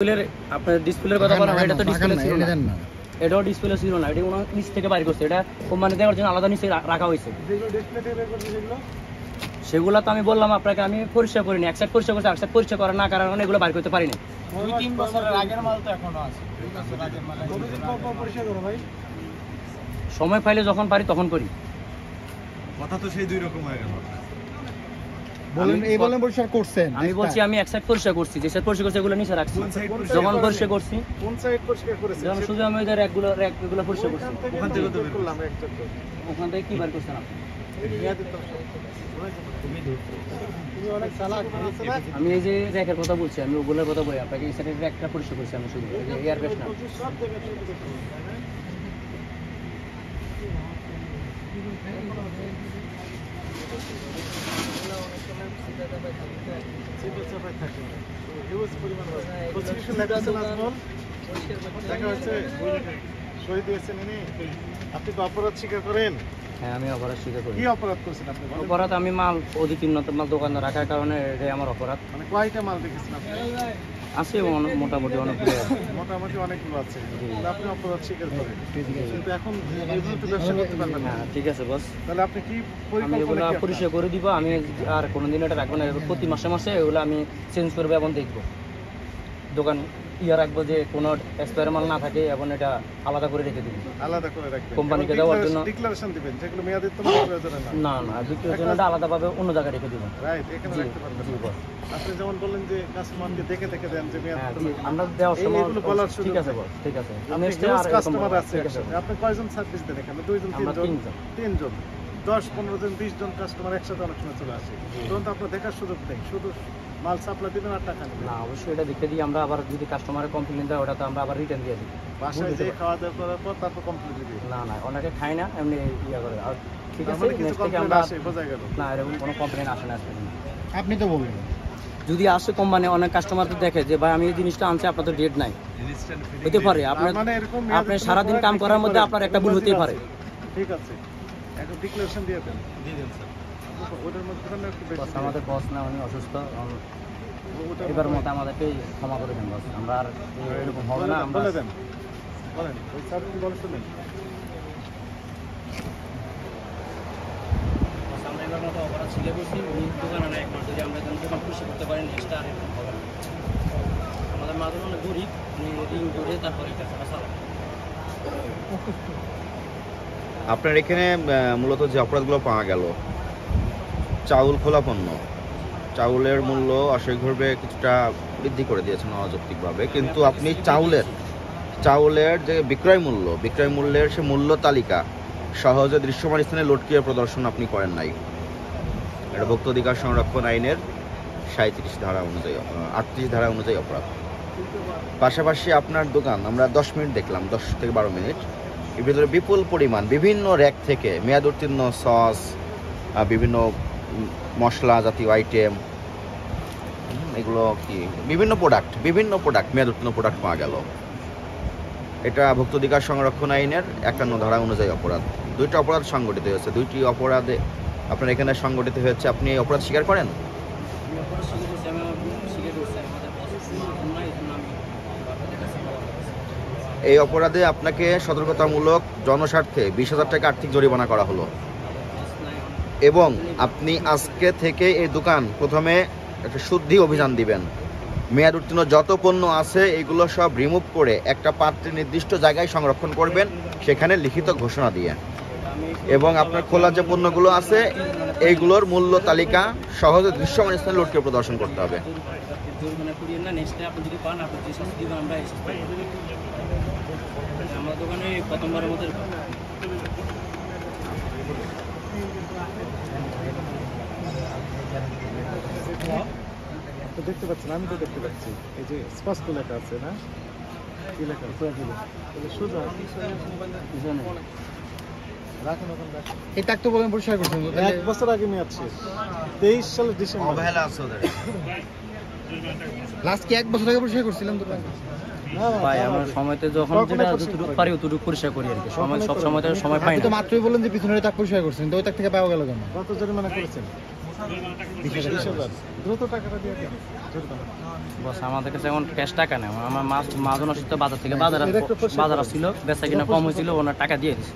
আপনার ডিসপ্লের কথা বলা হয়, এটা তো ডিসপ্লে ছিল না, এটাও ডিসপ্লে ছিল না, এটা ওনার নিচ থেকে বাইর করছে, এটা কোম্পানি দেওয়ার জন্য আলাদা নিচে রাখা হয়েছে। সেগুলো তো আমি বললাম আপনাকে, আমি পরিষ্কার করিনি, এক সাইড পরিষ্কার করছি, এক সাইড পরিষ্কার করার না কারণে এগুলো বাইর করতে পারিনি। 2-3 বছরের আগের মাল তো এখনো আছে। সময় পাইলে যখন পারি তখন করি। কথা তো সেই দুই রকম হয়ে গেল। বলেন পরিষ্কার করছেন। আমি বলছি আমি এক সাইড পরিষ্কার করছি, যে সাইড পরিষ্কার করছি এগুলো নিচে রাখছি। যখন পরিষ্কার করছি, কোন সাইড পরিষ্কার করেছেন? যখন শুধু আমি ওদের র্যাকগুলো পরিষ্কার করছি। ওখান থেকে তো বের করলাম। ওখান থেকে কি বার করছেন আপনি? আমি এই যে র্যাকের কথা বলছি, আমি ওগুলোর কথা বলি আপনাকে। এই সাইডের র্যাকটা পরিষ্কার করছি আমি শুধু, এয়ার বেস না। আপনি তো অপরাধ স্বীকার করেন? হ্যাঁ, আমি অপরাধ স্বীকার করি। কি অপরাধ করছেন আপনি? অপরাধ আমি মাল অধিক উন্নত মাল দোকানে রাখার কারণে এটাই আমার অপরাধ। মানে কয়টা মাল দেখেছেন আপনি? আছে মোটামুটি অনেকগুলো আছে। মোটামুটি অনেকগুলো আছে। আপনি অপরাধ স্বীকার করেন, কিন্তু এখন এগুলো তো ব্যবসা করতে পারবেন না। হ্যাঁ, ঠিক আছে বস। তাহলে আপনি কি আমি এগুলো পরিষ্কার করে দিব। আমি আর কোনোদিন এটা রাখবো না। প্রতি মাসে মাসে এগুলো আমি চেঞ্জ করবো এবং দেখবো দোকান রাখবো যে কোনো এক্সপায়ার মাল না থাকে এবং এটা আলাদা করে রেখে দিব। আলাদা করে রাখবেন কোম্পানিকে দেওয়ার জন্য ডিক্লারেশন দিবেন, যেগুলো মেয়াদের তো প্রয়োজন না না, বিক্রির জন্য এটা আলাদাভাবে অন্য জায়গায় রেখে দিব। রাইট, এখানে রাখতে পারবেন। জি বস। আপনি যেমন বললেন যে কাস্টমারকে দেখে দেখে দেন যে মেয়াদ জি, আমরা দেওয়ার সময় এইগুলো বলার সুযোগ ঠিক আছে বস, ঠিক আছে। আপনি আর কাস্টমার আছে। আপনি কয়জন সার্ভিস দেন এখানে? 2 জন, 3 জন? 3 জন, 10-15 জন, 20 জন কাস্টমার একসাথে অনেক সময় চলে আসে। তখন তো আপনার দেখার সুযোগ নেই, শুধু মাল সাপ্লাই দিবেন আর টাকা নেবেন। না, অবশ্যই এটা দেখে দিই আমরা। আবার যদি কাস্টমারের কমপ্লেন দেয় ওটা তো আমরা আবার রিটার্ন দিয়ে দিই। বাসায় যে খাওয়া দাওয়া করার পর তারপর কমপ্লিট দিবেন। না না, অনেকে খায় না, এমনি করে। আর ঠিক আছে, মানে কিছু নেক্সট থেকে কমপ্লেন আমরা আসে, বোঝা গেল। না, এরকম কোনো কমপ্লেন আসে না আজকে। আপনি তো বলবেন যদি আসে কোম্পানি, অনেক কাস্টমার তো দেখে যে ভাই আমি এই জিনিসটা আনছি, আপনার তো ডেট নাই, হতে পারে আপনার মানে এরকম আপনি সারাদিন কাম করার মধ্যে আপনার একটা ভুল হতেই পারে। ঠিক আছে, এখন ডিক্লারেশন দিয়ে দেন। দিয়ে দেন স্যার। ওটার মধ্যে একটু বেশি আমাদের বস না, উনি অসুস্থ, এবার মতো আমাদেরকে ক্ষমা করে দেন বস। আমরা আর এরকম হবে না। আমরা বলে দেন, বলেন ওই স্যার কি বলে শুনেন। আমরা এবার মতো অপরাধ স্বীকার করছি। উনি দোকান আনা একবার যদি আমরা দোকান খুশি করতে পারি, নেক্সট আর এরকম হবে না। আমাদের মাঝে অনেক গরিব, উনি রিং করে তারপরে কাজটা চালায়। আপনার এখানে মূলত যে অপরাধগুলো পাওয়া গেল, চাউল খোলা পণ্য, চাউলের মূল্য অস্বাভাবিকভাবে কিছুটা বৃদ্ধি করে দিয়েছেন অযৌক্তিকভাবে, কিন্তু আপনি চাউলের যে বিক্রয় মূল্যের সে মূল্য তালিকা সহজে দৃশ্যমান স্থানে লটকিয়ে প্রদর্শন আপনি করেন নাই। এটা ভোক্তা অধিকার সংরক্ষণ আইনের 37 ধারা অনুযায়ী 38 ধারা অনুযায়ী অপরাধ। পাশাপাশি আপনার দোকান আমরা 10 মিনিট দেখলাম, 10 থেকে 12 মিনিট, এর ভিতরে বিপুল পরিমাণ বিভিন্ন র্যাক থেকে মেয়াদ উত্তীর্ণ সস, বিভিন্ন মশলা জাতীয় আইটেম, এগুলো কি বিভিন্ন প্রোডাক্ট মেয়াদ উত্তীর্ণ প্রোডাক্ট পাওয়া গেল। এটা ভোক্তা অধিকার সংরক্ষণ আইনের 51 ধারা অনুযায়ী অপরাধ। 2টি অপরাধ সংগঠিত হয়েছে। 2টি অপরাধে আপনার এখানে সংগঠিত হয়েছে। আপনি এই অপরাধ স্বীকার করেন? এই অপরাধে আপনাকে সতর্কতামূলক জনস্বার্থে 20,000 টাকা আর্থিক জরিমানা করা হলো, এবং আপনি আজকে থেকে এই দোকান প্রথমে একটা শুদ্ধি অভিযান দিবেন। মেয়াদ উত্তীর্ণ যত পণ্য আছে এগুলো সব রিমুভ করে একটা পাত্রে নির্দিষ্ট জায়গায় সংরক্ষণ করবেন, সেখানে লিখিত ঘোষণা দিয়ে, এবং আপনার খোলা যে পণ্যগুলো আছে এইগুলোর মূল্য তালিকা সহজে দৃশ্যমান স্থানে লটকে প্রদর্শন করতে হবে। আমার দোকানে প্রথমবারের মতো দেখতে পাচ্ছেন, আমি তো দেখতে পাচ্ছি, এই যে স্পষ্ট লেখা আছে না, কি লেখা আছে? সোজা রাখেন ওখানে রাখেন। এটা তো বলেন পরিষ্কার করছেন 1 বছর আগে মেয়াদ শেষ, 23 সালের ডিসেম্বর। অবহেলা আছে ওদের। লাস্ট কি 1 বছর আগে পরিষ্কার করছিলাম তো ভাই, আমরা সময়তে যখন যেটা যতটুকু পারি অতটুকু পরিষ্কার করি আর কি। সময় সব সময় তো সময় পাই আপনি তো না। মাত্রই বললেন যে পিছনের তাক পরিষ্কার করছেন, তো ওই তাক থেকে পাওয়া গেল কেন? কত জরিমানা করেছেন? 20,000। দ্রুত টাকাটা দিয়ে দেন। বস আমাদের কাছে এখন ক্যাশ টাকা নেই, আমার মাছ মাজন আসছে বাজার থেকে, বাজার আসছিল, বেচা কিনা কম হয়েছিল, ওনার টাকা দিয়ে দিচ্ছে।